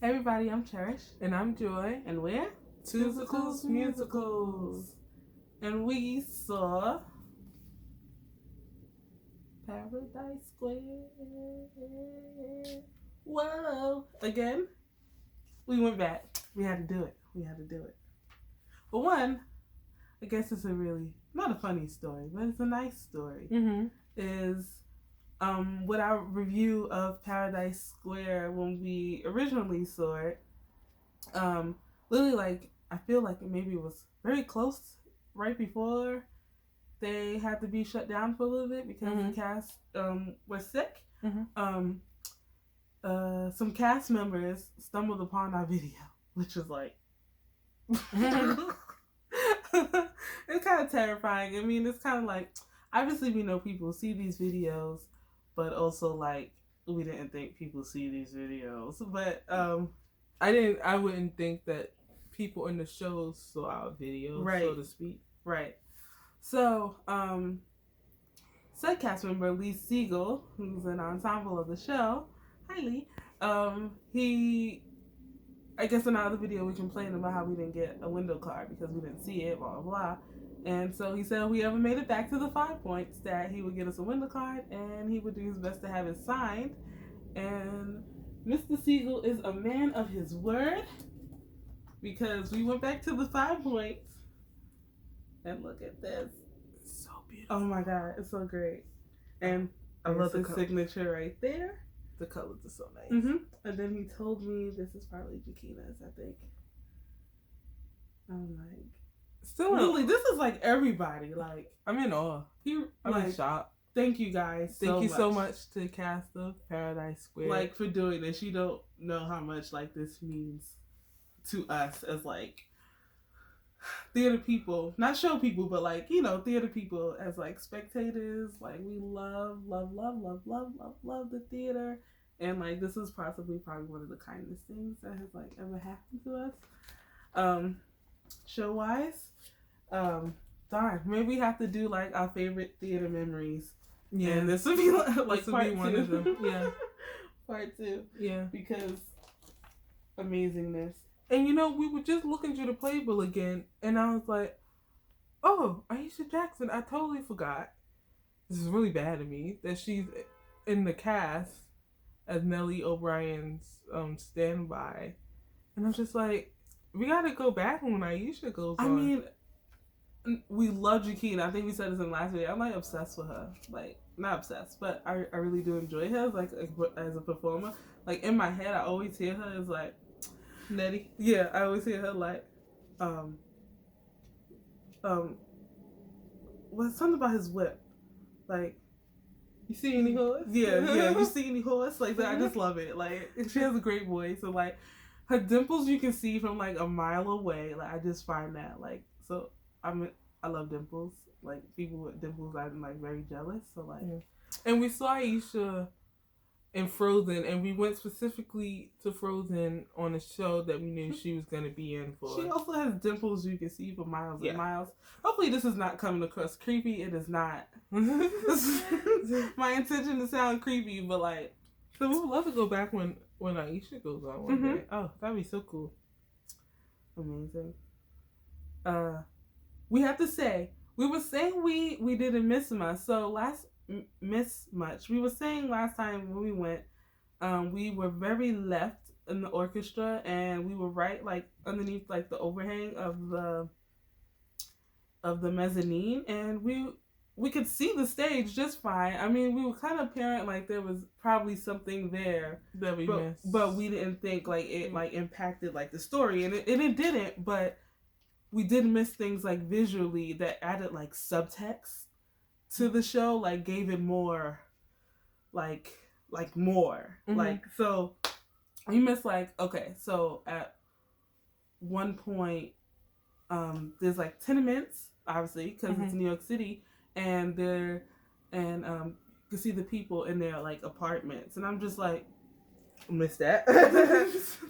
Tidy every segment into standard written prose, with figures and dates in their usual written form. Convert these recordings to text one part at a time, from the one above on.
Hey everybody, I'm Cherish. And I'm Joy. And we're Tusicles Musicals. And we saw Paradise Square. Whoa! Again, we went back. We had to do it. But one, I guess it's a really, not a funny story, but it's a nice story. Is with our review of Paradise Square when we originally saw it. Literally, like, I feel like maybe it was very close right before they had to be shut down for a little bit because the cast was sick. Some cast members stumbled upon our video, which was like it's kind of terrifying. I mean, it's kind of like, obviously we know people see these videos, but also like we didn't think people see these videos. But I wouldn't think that people in the shows saw our videos, right, so to speak. Right. So, said cast member Lee Siegel, who's an ensemble of the show, hi Lee, he, I guess in another video we complained about how we didn't get a window card because we didn't see it, blah, blah, blah. And so he said if we ever made it back to the 5 points that he would get us a window card and he would do his best to have it signed. And Mr. Siegel is a man of his word because we went back to the 5 points and look at this. It's so beautiful. Oh my god, it's so great. And I love the signature right there. The colors are so nice. And then he told me this is probably Jakina's, I think. I'm like, still really, this is like everybody. Like, I'm in awe. I'm in shock. Thank you guys. Thank you so much to the cast of Paradise Square. Like, for doing this. You don't know how much like this means to us as like theater people, not show people, but like, you know, theater people as like spectators. Like, we love the theater, and like this is probably one of the kindest things that has like ever happened to us. Show wise, darn, maybe we have to do like our favorite theater memories. Yeah, and this would be like this would be one of them. Yeah, part 2. Yeah, because amazingness. And you know, we were just looking through the playbill again, and I was like, oh, Aisha Jackson, I totally forgot. This is really bad of me, that she's in the cast as Nellie O'Brien's standby. And I'm just like, we gotta go back when Aisha goes on. I mean, we love Jakina. I think we said this in the last video. I'm like obsessed with her. Like, not obsessed, but I really do enjoy her as a performer. Like, in my head, I always hear her as like, Nettie. Yeah, I always hear her like, what's something about his whip? Like, you see any horse? Yeah, you see any horse? Like, I just love it. Like, she has a great voice. So, like, her dimples you can see from like a mile away. Like, I just find that like, so I love dimples. Like, people with dimples, I'm like very jealous. So like, and we saw Aisha in Frozen, and we went specifically to Frozen on a show that we knew she was going to be in for. She also has dimples you can see for miles and miles. Hopefully this is not coming across creepy. It is not. My intention to sound creepy, but like, so we would love to go back when Aisha goes on one day. Oh, that'd be so cool. Amazing. We have to say, we were saying we didn't miss much. So we were saying last time when we went, we were very left in the orchestra, and we were right like underneath like the overhang of the mezzanine, and we could see the stage just fine. I mean, we were kind of apparent like there was probably something there that we missed, but we didn't think like it like impacted like the story, and it didn't. But we did miss things like visually that added like subtext to the show, like gave it more like more. Like, so we missed like, okay, so at one point there's like tenements, obviously, because it's New York City, and you can see the people in their like apartments, and I'm just like, missed that.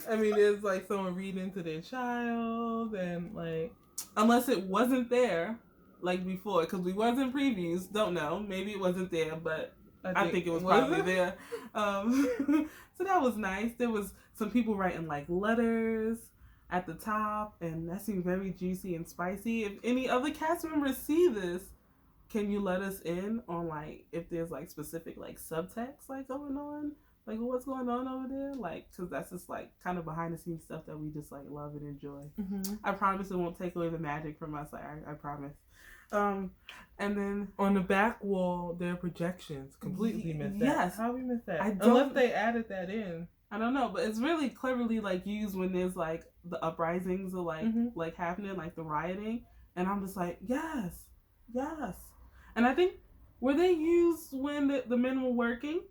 I mean, there's like someone reading to their child, and like, unless it wasn't there like before, because we was in previews, don't know, maybe it wasn't there, but I think it was probably there. So that was nice. There was some people writing like letters at the top, and that seemed very juicy and spicy. If any other cast members see this, can you let us in on like if there's like specific like subtext like going on, like what's going on over there, like because that's just like kind of behind the scenes stuff that we just like love and enjoy. I promise it won't take away the magic from us. I promise. And then on the back wall, there are projections. Completely missed that. Yes. How we missed that? Unless they added that in. I don't know, but it's really cleverly like used when there's like the uprisings or like happening, like the rioting, and I'm just like, yes. And I think were they used when the men were working?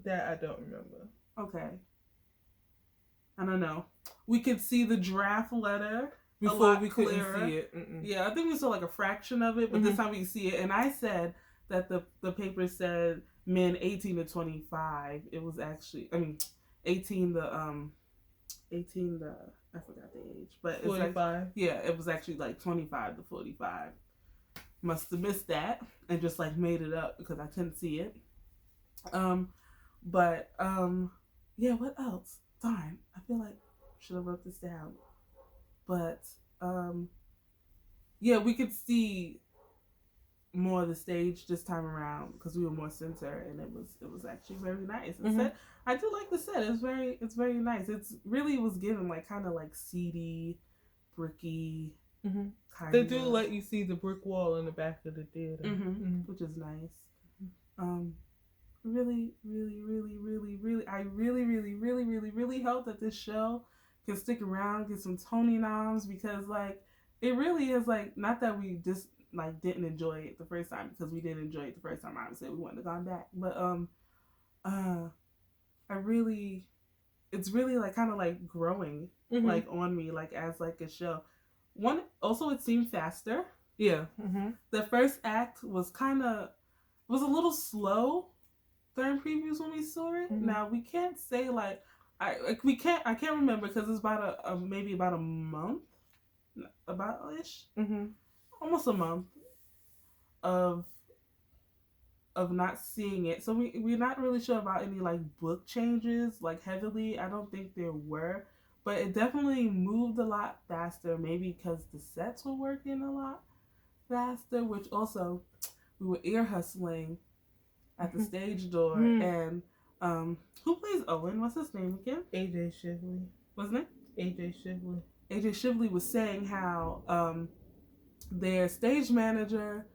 That I don't remember. Okay. I don't know. We could see the draft letter before we couldn't see it. Yeah, I think we saw like a fraction of it, but this time we can see it. And I said that the paper said men 18 to 25. It was actually, 18 the I forgot the age, but it's 45. Like, yeah, it was actually like 25 to 45. Must have missed that and just like made it up because I couldn't see it. Yeah, what else? Darn, I feel like I should have wrote this down. But yeah, we could see more of the stage this time around because we were more center, and it was actually very nice. And I do like the set. It's very nice. It's really was given like kind of like seedy, bricky. Kind they do let you see the brick wall in the back of the theater, which is nice. Really, I really hope that this show can stick around, get some Tony noms, because like it really is like not that we just like didn't enjoy it the first time, because we did enjoy it the first time. Obviously, we wouldn't have gone back, but it's really like kind of like growing like on me like as like a show. One also, it seemed faster. Yeah. The first act was a little slow during previews when we saw it. Now we can't say like I can't remember because it's about maybe about a month, about-ish, almost a month of not seeing it. So we're not really sure about any like book changes like heavily. I don't think there were, but it definitely moved a lot faster. Maybe because the sets were working a lot faster, which also we were ear hustling at the stage door, and who plays Owen? What's his name again? AJ Shively. What's his name? AJ Shively. AJ Shively was saying how their stage manager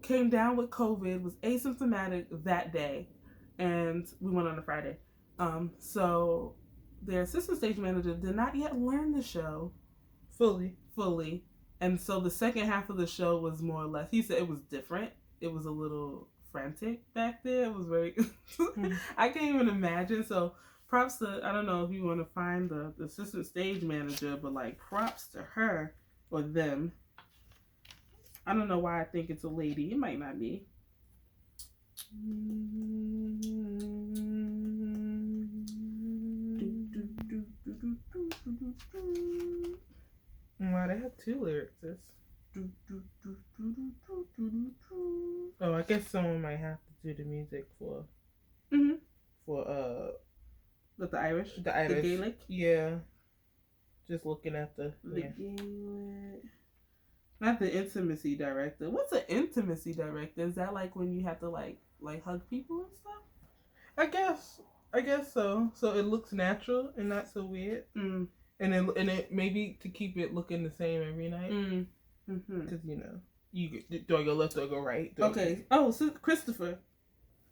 came down with COVID, was asymptomatic that day, and we went on a Friday. So their assistant stage manager did not yet learn the show fully, and so the second half of the show was more or less. He said it was different. It was a little frantic back there. It was very I can't even imagine. So props to, I don't know if you want to find the assistant stage manager, but like props to her or them. I don't know why I think it's a lady. It might not be. Wow, they have two lyricists. Oh, I guess someone might have to do the music for with the Irish, the Gaelic. Yeah, just looking at the Gaelic. Not the intimacy director. What's an intimacy director? Is that like when you have to like hug people and stuff? I guess so. So it looks natural and not so weird. And it maybe to keep it looking the same every night. Because do I go left or go right? Okay. Oh, so Christopher.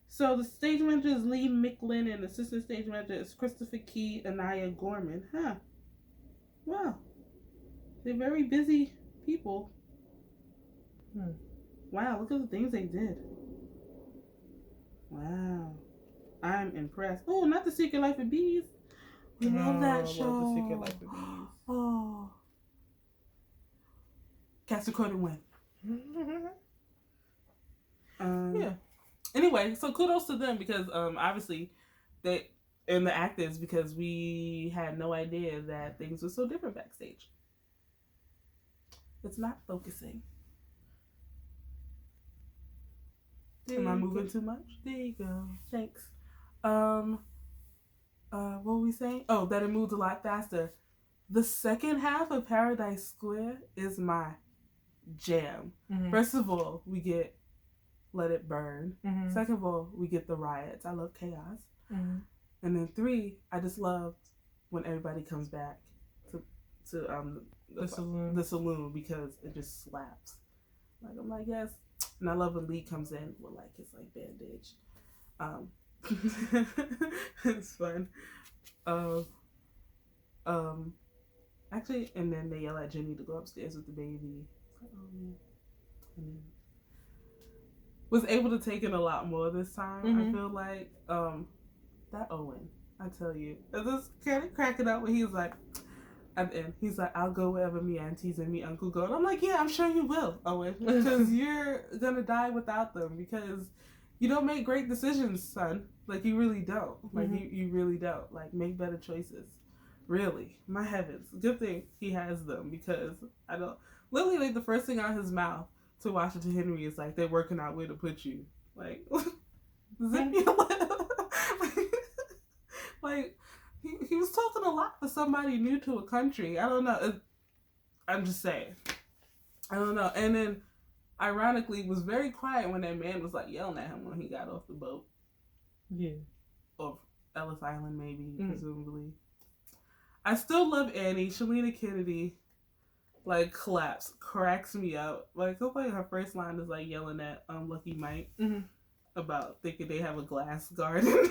So the stage manager is Lee Micklin, and the assistant stage manager is Christopher Key and Anaya Gorman. Huh. Wow. They're very busy people. Wow, look at the things they did. Wow. I'm impressed. Oh, not The Secret Life of Bees. We love that show. Love The Secret Life of Bees. Oh. Cast recorded win. Yeah. Anyway, so kudos to them because obviously they and the actors, because we had no idea that things were so different backstage. It's not focusing. Am I moving too much? There you go. Thanks. What were we saying? Oh, that it moved a lot faster. The second half of Paradise Square is my jam. Mm-hmm. First of all, we get Let It Burn. Mm-hmm. Second of all, we get the riots. I love chaos. Mm-hmm. And then 3, I just loved when everybody comes back to the saloon because it just slaps. Like I'm like, yes. And I love when Lee comes in with like his like bandage. It's fun. Actually, and then they yell at Jenny to go upstairs with the baby. It's like, oh man. And then was able to take in a lot more this time. Mm-hmm. I feel like that Owen, I tell you, I just kind of cracking up when he's like, at the end, he's like, I'll go wherever me aunties and me uncle go. And I'm like, yeah, I'm sure you will, Owen, because you're gonna die without them because you don't make great decisions, son. Like you really don't. Like you really don't. Like make better choices. Really, my heavens, good thing he has them because I don't. Literally, like the first thing out his mouth to Washington Henry is like, they're working out where to put you. Like, zip your lip. Like, he was talking a lot for somebody new to a country. I don't know. I'm just saying. I don't know. And then, ironically, was very quiet when that man was like yelling at him when he got off the boat. Yeah. Or Ellis Island, maybe, presumably. I still love Annie. Shalina Kennedy, like, cracks me up. Like, her first line is, like, yelling at Lucky Mike about thinking they have a glass garden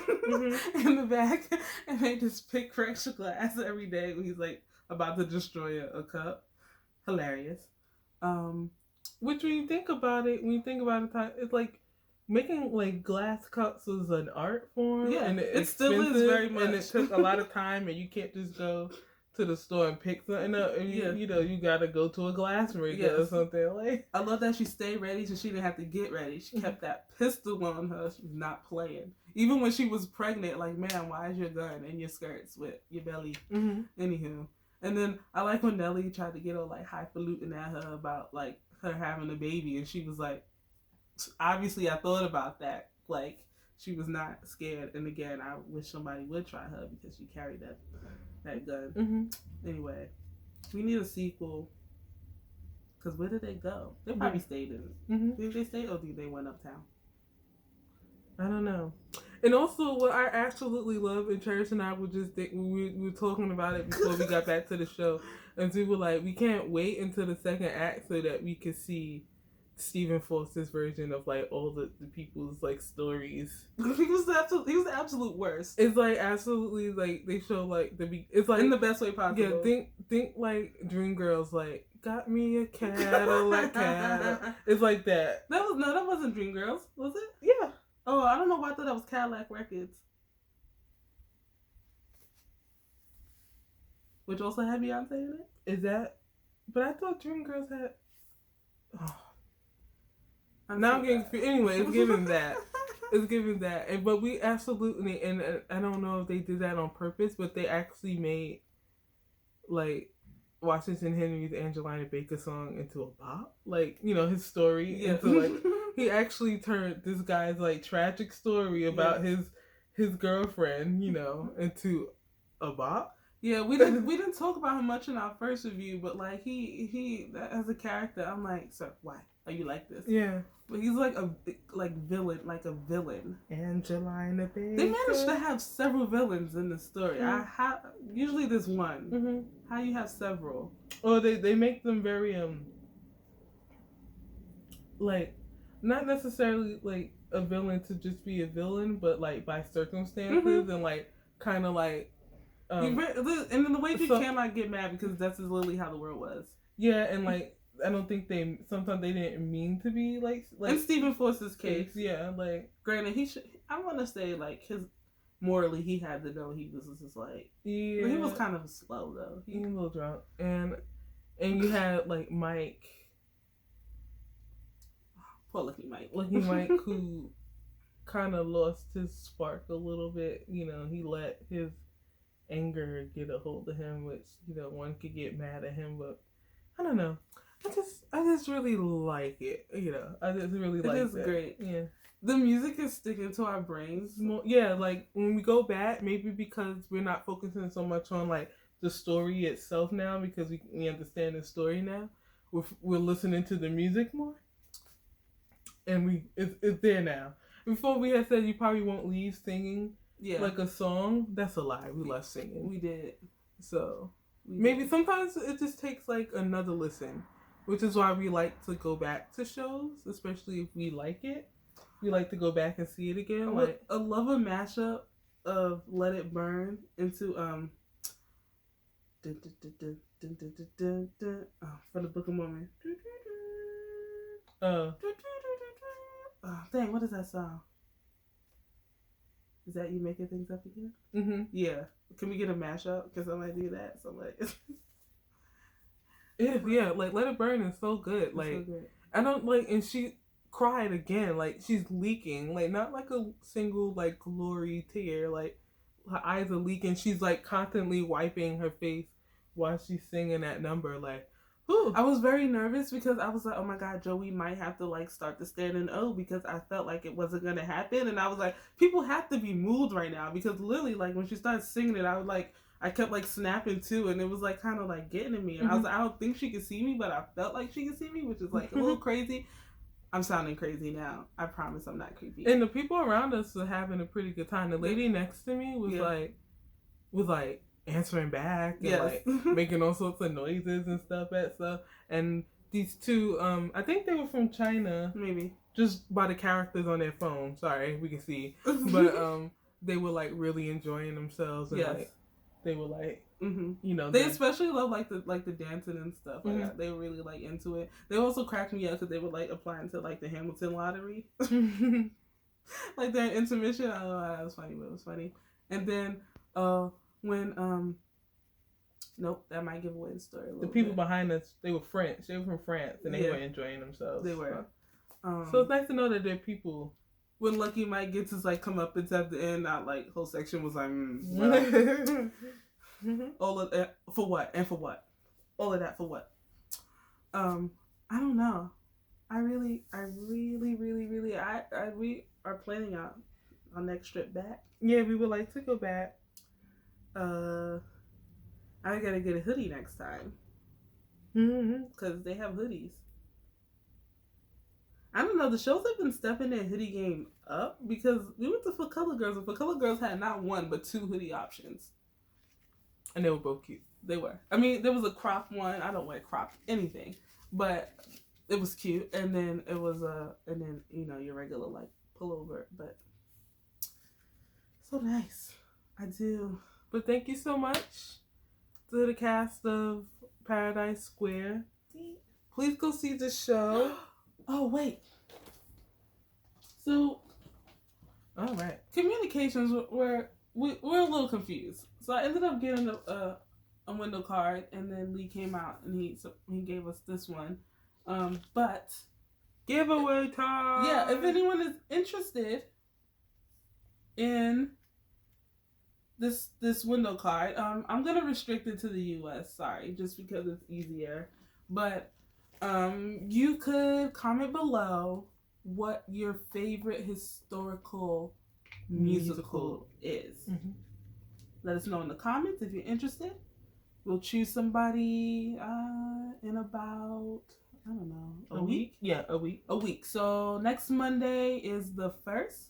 in the back. And they just pick fresh glass every day when he's, like, about to destroy a cup. Hilarious. Which, when you think about it, it's like, making like glass cups is an art form. Yeah, and it still is very much. And it took a lot of time, and you can't just go to the store and pick something up. And you gotta go to a glass maker or something. Like, I love that she stayed ready, so she didn't have to get ready. She kept that pistol on her. She was not playing. Even when she was pregnant, like, man, why is your gun in your skirts with your belly? Anywho, and then I like when Nelly tried to get all like highfalutin at her about like her having a baby, and she was like, obviously I thought about that. Like, she was not scared. And again, I wish somebody would try her because she carried that gun. Anyway, we need a sequel. Because where did they go? They probably stayed in it. Did they stay or did they went uptown? I don't know. And also, what I absolutely love, and Cherish and I would just think, we were talking about it before we got back to the show, and we were like, we can't wait until the second act so that we could see Stephen Foster's version of like all the people's like stories. He was the absolute worst. It's like absolutely like they show like it's like in the best way possible. Yeah, think like Dreamgirls, like got me a Cadillac Cadillac. It's like that. That wasn't Dreamgirls, was it? Yeah. Oh, I don't know why I thought that was Cadillac Records, which also had Beyonce in it. Is that? But I thought Dreamgirls had. Oh. Now I'm getting confused. Anyway, it's giving that. It's giving that. But we absolutely, and I don't know if they did that on purpose, but they actually made, like, Washington Henry's Angelina Baker song into a bop. Like, his story into, like, he actually turned this guy's, like, tragic story about his girlfriend, into a bop. Yeah, we didn't talk about him much in our first review, but, like, he as a character, I'm like, so why are you like this? Yeah. But he's like a villain. Angelina Baker. They managed to have several villains in the story. Usually there's one. Mm-hmm. How you have several? Or they make them very like, not necessarily like a villain to just be a villain, but like by circumstances and like kind of like. And then the way you cannot get mad because that's literally how the world was. Yeah, and like. I don't think sometimes they didn't mean to be like in Stephen Foster's case. Yeah, like granted I want to say like morally he had to know he was just like but he was kind of slow though. He was a little drunk, and you had like Mike, poor Lucky Mike, who kind of lost his spark a little bit. He let his anger get a hold of him, which one could get mad at him, but I don't know. I just really like it. You know, I just really like it. It is great. Yeah. The music is sticking to our brains. Yeah, like when we go back, maybe because we're not focusing so much on like the story itself now, because we understand the story now. We're listening to the music more, and it's there now. Before we had said you probably won't leave singing like a song. That's a lie. We love singing. We did. So maybe sometimes it just takes like another listen, which is why we like to go back to shows, especially if we like it. We like to go back and see it again. I love a mashup of "Let It Burn" into for the Book of Mormon. Dang, what is that song? Is that you making things up again? Mm-hmm. Yeah. Can we get a mashup? Because I might do that. So like, yeah, like "Let It Burn" is so good. It's like so good. I don't like, and she cried again. Like she's leaking. Like not like a single like glory tear. Like her eyes are leaking. She's like constantly wiping her face while she's singing that number. Like, whew. I was very nervous because I was like, oh my God, Joey might have to like start the standing O, because I felt like it wasn't gonna happen, and I was like, people have to be moved right now, because literally like when she started singing it, I kept like snapping too, and it was like kind of like getting to me, and I was like, I don't think she could see me, but I felt like she could see me, which is like a little crazy. I'm sounding crazy now. I promise I'm not creepy. And the people around us are having a pretty good time. The lady next to me was like answering back and like making all sorts of noises and stuff at stuff. And these two, I think they were from China, maybe, just by the characters on their phone. Sorry, we can see, but they were like really enjoying themselves, and like they were like, you know, they especially love like the dancing and stuff. Like they were really like into it. They also cracked me up because they were like applying to like the Hamilton lottery, like their intermission. I don't know, that was funny, but it was funny. And then when nope, that might give away the story. The people behind us, they were French. They were from France, and they were enjoying themselves. They were. So it's nice to know that there are people. When Lucky Mike gets his like come up at the end, not like whole section was like, all of that for what and for what, all of that for what? I don't know. We are planning our next trip back. Yeah, we would like to go back. I gotta get a hoodie next time. Because they have hoodies. I don't know, the shows have been stepping their hoodie game up, because we went to For Color Girls, and For Color Girls had not one but two hoodie options. And they were both cute. They were. I mean, there was a crop one. I don't wear crop anything, but it was cute. And then it was you know, your regular like pullover, but so nice. I do. But thank you so much to the cast of Paradise Square. Please go see the show. Oh, wait. So, all right. Communications we're a little confused. So I ended up getting a window card, and then Lee came out and he gave us this one. But giveaway time. Yeah, if anyone is interested in this window card, I'm gonna restrict it to the US. Sorry, just because it's easier. But you could comment below what your favorite historical musical is. Let us know in the comments if you're interested. We'll choose somebody in about, I don't know, a week? Yeah, a week. A week. So next Monday is the 1st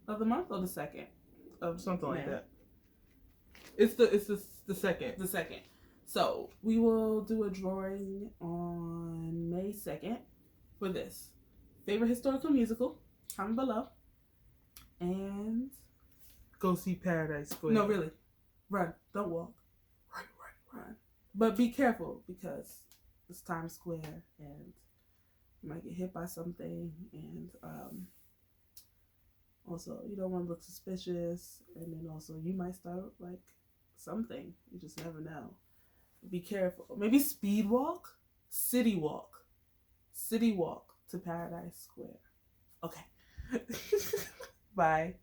of the month, or the 2nd of something like that. It's the second. The 2nd. So we will do a drawing on May 2nd for this. Favorite historical musical? Comment below. And go see Paradise Square. No, really. Run. Don't walk. Run. But be careful, because it's Times Square and you might get hit by something, and also you don't want to look suspicious, and then also you might start like something. You just never know. Be careful. Maybe speed walk? City walk to Paradise Square. Okay. Bye.